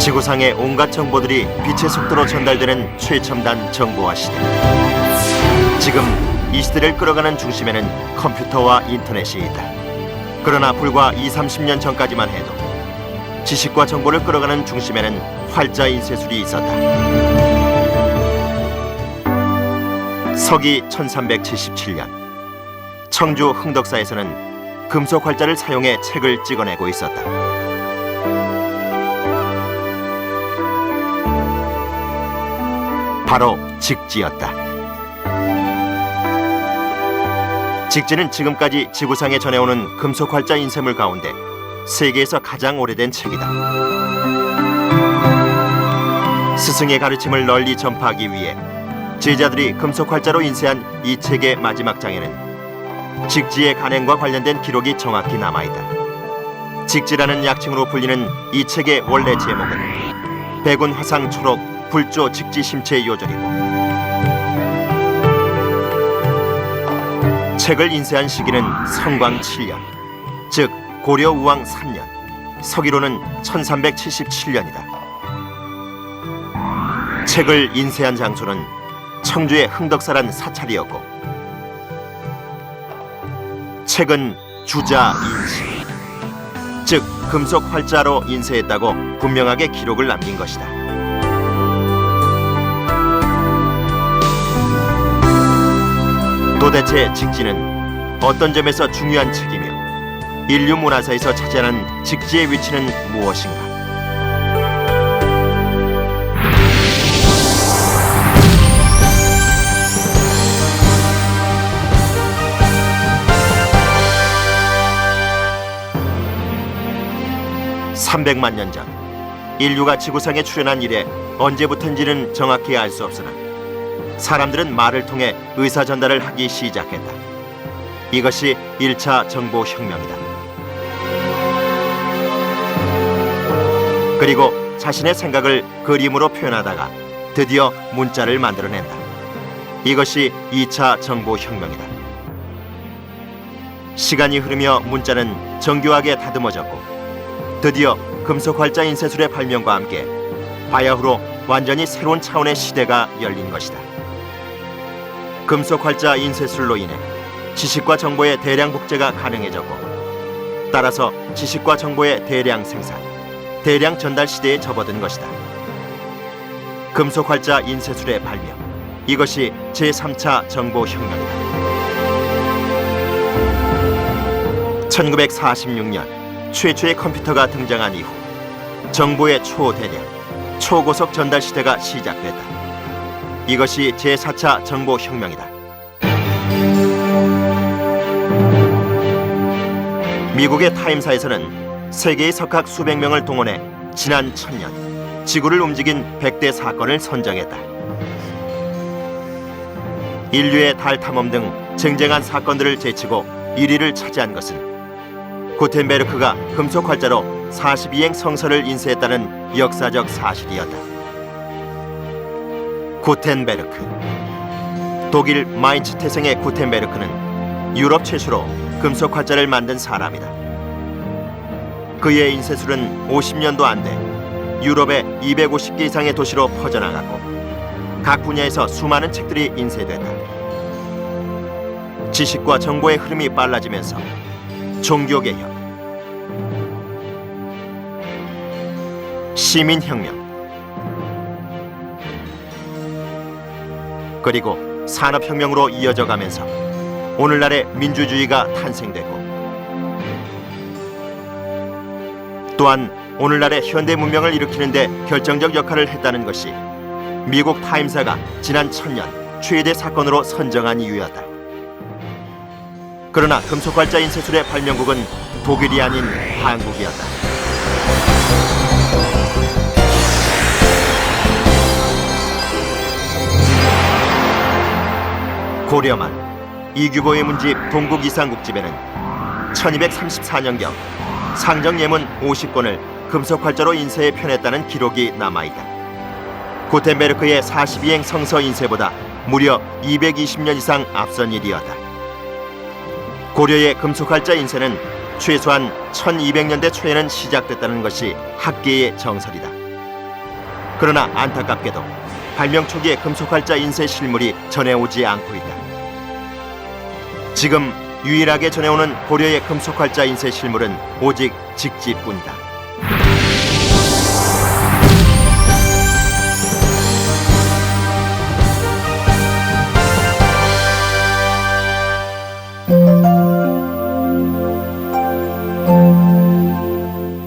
지구상의 온갖 정보들이 빛의 속도로 전달되는 최첨단 정보화 시대. 지금 이 시대를 끌어가는 중심에는 컴퓨터와 인터넷이 있다. 그러나 불과 20-30년 전까지만 해도 지식과 정보를 끌어가는 중심에는 활자 인쇄술이 있었다. 서기 1377년 청주 흥덕사에서는 금속 활자를 사용해 책을 찍어내고 있었다. 바로 직지였다. 직지는 지금까지 지구상에 전해오는 금속 활자 인쇄물 가운데 세계에서 가장 오래된 책이다. 스승의 가르침을 널리 전파하기 위해 제자들이 금속 활자로 인쇄한 이 책의 마지막 장에는 직지의 간행과 관련된 기록이 정확히 남아있다. 직지라는 약칭으로 불리는 이 책의 원래 제목은 백운 화상 초록 불조 직지 심체 요절이고, 책을 인쇄한 시기는 성광 7년, 즉 고려 우왕 3년, 서기로는 1377년이다. 책을 인쇄한 장소는 청주의 흥덕사란 사찰이었고, 책은 주자 인시, 즉 금속 활자로 인쇄했다고 분명하게 기록을 남긴 것이다. 도대체 직지는 어떤 점에서 중요한 책이며 인류 문화사에서 차지하는 직지의 위치는 무엇인가? (300만 년 전) 인류가 지구상에 출현한 이래 언제부터인지는 정확히 알 수 없으나 사람들은 말을 통해 의사 전달을 하기 시작했다. 이것이 1차 정보혁명이다. 그리고 자신의 생각을 그림으로 표현하다가 드디어 문자를 만들어낸다. 이것이 2차 정보혁명이다. 시간이 흐르며 문자는 정교하게 다듬어졌고 드디어 금속 활자 인쇄술의 발명과 함께 바야흐로 완전히 새로운 차원의 시대가 열린 것이다. 금속 활자 인쇄술로 인해 지식과 정보의 대량 복제가 가능해졌고, 따라서 지식과 정보의 대량 생산, 대량 전달 시대에 접어든 것이다. 금속 활자 인쇄술의 발명, 이것이 제3차 정보혁명이다. 1946년 최초의 컴퓨터가 등장한 이후 정보의 초대량, 초고속 전달 시대가 시작됐다. 이것이 제4차 정보혁명이다. 미국의 타임사에서는 세계의 석학 수백 명을 동원해 지난 1000년 지구를 움직인 100대 사건을 선정했다. 인류의 달 탐험 등 쟁쟁한 사건들을 제치고 1위를 차지한 것은 구텐베르크가 금속 활자로 42행 성서를 인쇄했다는 역사적 사실이었다. 구텐베르크, 독일 마인츠 태생의 구텐베르크는 유럽 최초로 금속 활자를 만든 사람이다. 그의 인쇄술은 50년도 안 돼 유럽의 250개 이상의 도시로 퍼져나갔고 각 분야에서 수많은 책들이 인쇄됐다. 지식과 정보의 흐름이 빨라지면서 종교개혁, 시민혁명, 그리고 산업혁명으로 이어져 가면서 오늘날의 민주주의가 탄생됐고, 또한 오늘날의 현대 문명을 일으키는 데 결정적 역할을 했다는 것이 미국 타임사가 지난 1000년 최대 사건으로 선정한 이유였다. 그러나 금속 활자 인쇄술의 발명국은 독일이 아닌 한국이었다. 고려 말 이규보의 문집 동국이상국집에는 1234년경 상정 예문 50권을 금속 활자로 인쇄해 펴냈다는 기록이 남아있다. 구텐베르크의 42행 성서 인쇄보다 무려 220년 이상 앞선 일이었다. 고려의 금속 활자 인쇄는 최소한 1200년대 초에는 시작됐다는 것이 학계의 정설이다. 그러나 안타깝게도 발명 초기의 금속활자 인쇄 실물이 전해오지 않고 있다. 지금 유일하게 전해오는 고려의 금속활자 인쇄 실물은 오직 직지뿐이다.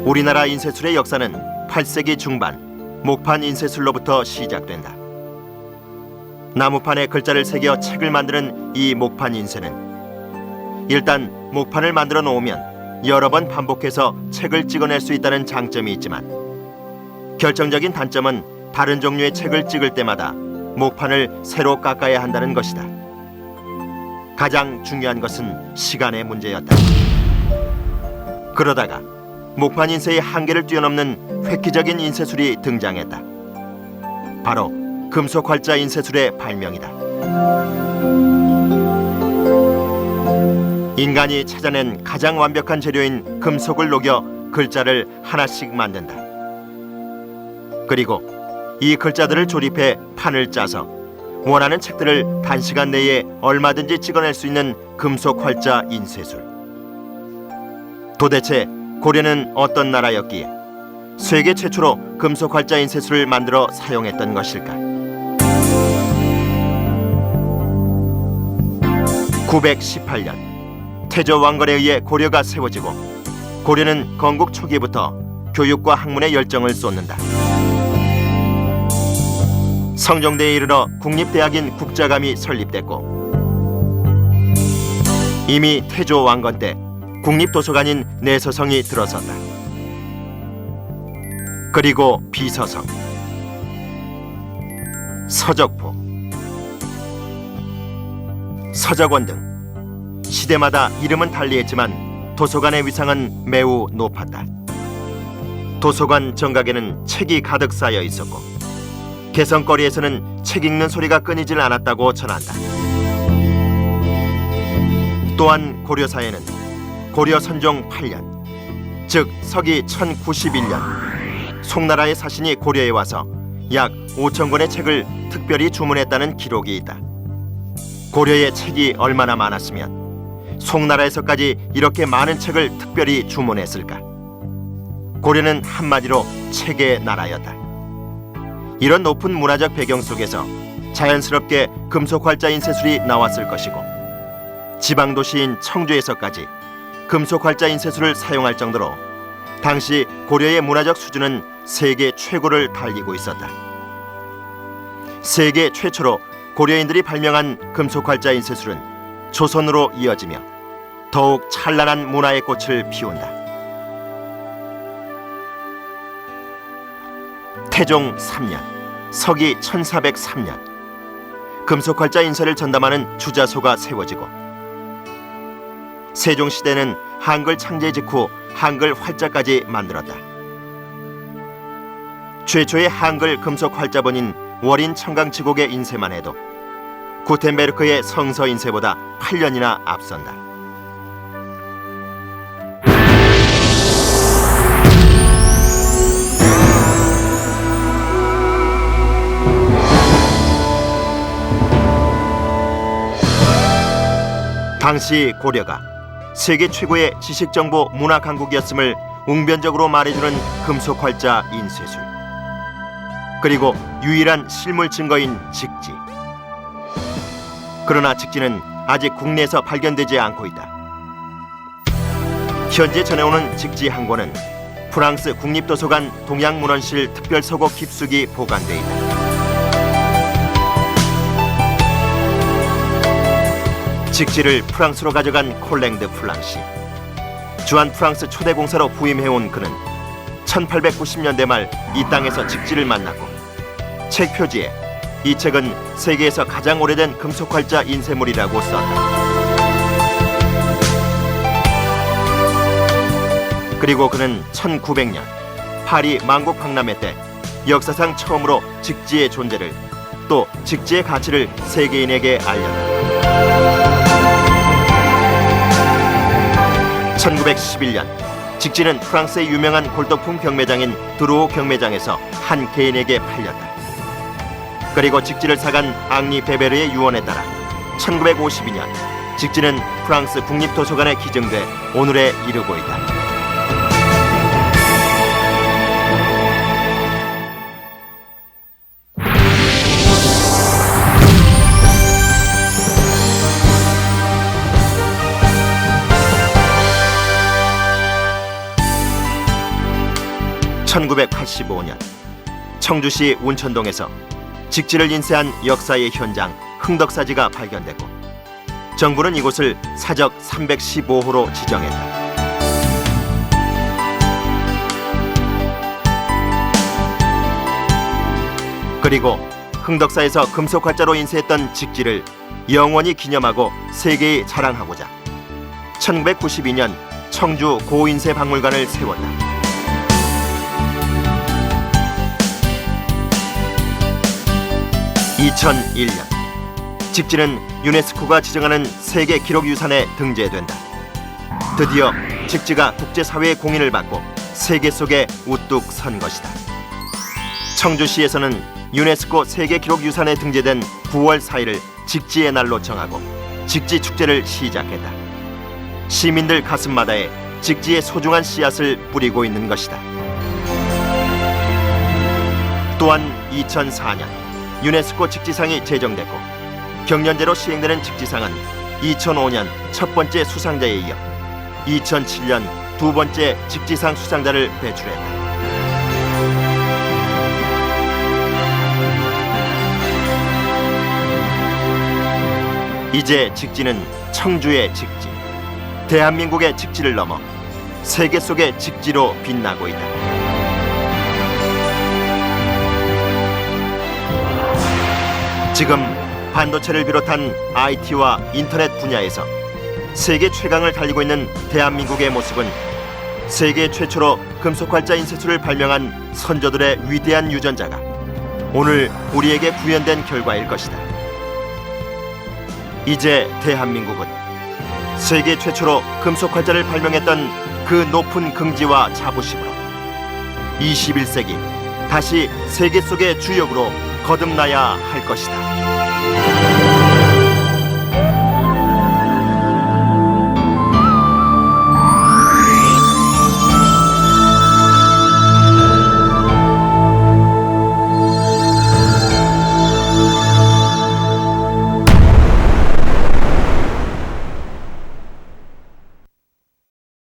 우리나라 인쇄술의 역사는 8세기 중반 목판 인쇄술로부터 시작된다. 나무판에 글자를 새겨 책을 만드는 이 목판 인쇄는 일단 목판을 만들어 놓으면 여러 번 반복해서 책을 찍어낼 수 있다는 장점이 있지만 결정적인 단점은 다른 종류의 책을 찍을 때마다 목판을 새로 깎아야 한다는 것이다. 가장 중요한 것은 시간의 문제였다. 그러다가 목판 인쇄의 한계를 뛰어넘는 획기적인 인쇄술이 등장했다. 바로 금속활자 인쇄술의 발명이다. 인간이 찾아낸 가장 완벽한 재료인 금속을 녹여 글자를 하나씩 만든다. 그리고 이 글자들을 조립해 판을 짜서 원하는 책들을 단시간 내에 얼마든지 찍어낼 수 있는 금속활자 인쇄술. 도대체 고려는 어떤 나라였기에 세계 최초로 금속활자 인쇄술을 만들어 사용했던 것일까? 918년 태조 왕건에 의해 고려가 세워지고 고려는 건국 초기부터 교육과 학문에 열정을 쏟는다. 성종대에 이르러 국립대학인 국자감이 설립됐고 이미 태조 왕건 때 국립도서관인 내서성이 들어섰다. 그리고 비서성, 서적포, 서적원 등 시대마다 이름은 달리했지만 도서관의 위상은 매우 높았다. 도서관 정각에는 책이 가득 쌓여 있었고 개성거리에서는 책 읽는 소리가 끊이질 않았다고 전한다. 또한 고려사에는 고려 선종 8년, 즉 서기 1091년 송나라의 사신이 고려에 와서 약 5,000권의 책을 특별히 주문했다는 기록이 있다. 고려의 책이 얼마나 많았으면 송나라에서까지 이렇게 많은 책을 특별히 주문했을까? 고려는 한마디로 책의 나라였다. 이런 높은 문화적 배경 속에서 자연스럽게 금속활자 인쇄술이 나왔을 것이고 지방도시인 청주에서까지 금속활자 인쇄술을 사용할 정도로 당시 고려의 문화적 수준은 세계 최고를 달리고 있었다. 세계 최초로 고려인들이 발명한 금속활자 인쇄술은 조선으로 이어지며 더욱 찬란한 문화의 꽃을 피운다. 태종 3년, 서기 1403년 금속활자 인쇄를 전담하는 주자소가 세워지고 세종시대는 한글 창제 직후 한글 활자까지 만들었다. 최초의 한글 금속 활자본인 월인 청강치곡의 인쇄만 해도 구텐베르크의 성서 인쇄보다 8년이나 앞선다. 당시 고려가 세계 최고의 지식정보 문화 강국이었음을 웅변적으로 말해주는 금속활자 인쇄술, 그리고 유일한 실물 증거인 직지. 그러나 직지는 아직 국내에서 발견되지 않고 있다. 현재 전해오는 직지 한 권은 프랑스 국립도서관 동양문헌실 특별서고 깊숙이 보관돼 있다. 직지를 프랑스로 가져간 콜랭 드 플랑시, 주한 프랑스 초대 공사로 부임해온 그는 1890년대 말 이 땅에서 직지를 만났고 책 표지에 이 책은 세계에서 가장 오래된 금속활자 인쇄물이라고 썼다. 그리고 그는 1900년 파리 만국 박람회 때 역사상 처음으로 직지의 존재를, 또 직지의 가치를 세계인에게 알렸다. 1911년 직지는 프랑스의 유명한 골동품 경매장인 드루오 경매장에서 한 개인에게 팔렸다. 그리고 직지를 사간 앙리 베베르의 유언에 따라 1952년 직지는 프랑스 국립도서관에 기증돼 오늘에 이르고 있다. (1985년) 청주시 운천동에서 직지를 인쇄한 역사의 현장 흥덕사지가 발견되고 정부는 이곳을 사적 315호로 지정했다. 그리고 흥덕사에서 금속 활자로 인쇄했던 직지를 영원히 기념하고 세계에 자랑하고자 1992년 청주 고인쇄 박물관을 세웠다. 2001년 직지는 유네스코가 지정하는 세계 기록유산에 등재된다. 드디어 직지가 국제사회의 공인을 받고 세계 속에 우뚝 선 것이다. 청주시에서는 유네스코 세계기록유산에 등재된 9월 4일을 직지의 날로 정하고 직지축제를 시작했다. 시민들 가슴마다에 직지의 소중한 씨앗을 뿌리고 있는 것이다. 또한 2004년 유네스코 직지상이 제정됐고 경년제로 시행되는 직지상은 2005년 첫 번째 수상자에 이어 2007년 두 번째 직지상 수상자를 배출했다. 이제 직지는 청주의 직지, 대한민국의 직지를 넘어 세계 속의 직지로 빛나고 있다. 지금 반도체를 비롯한 IT와 인터넷 분야에서 세계 최강을 달리고 있는 대한민국의 모습은 세계 최초로 금속활자 인쇄술을 발명한 선조들의 위대한 유전자가 오늘 우리에게 구현된 결과일 것이다. 이제 대한민국은 세계 최초로 금속활자를 발명했던 그 높은 긍지와 자부심으로 21세기 다시 세계 속의 주역으로 거듭나야 할 것이다.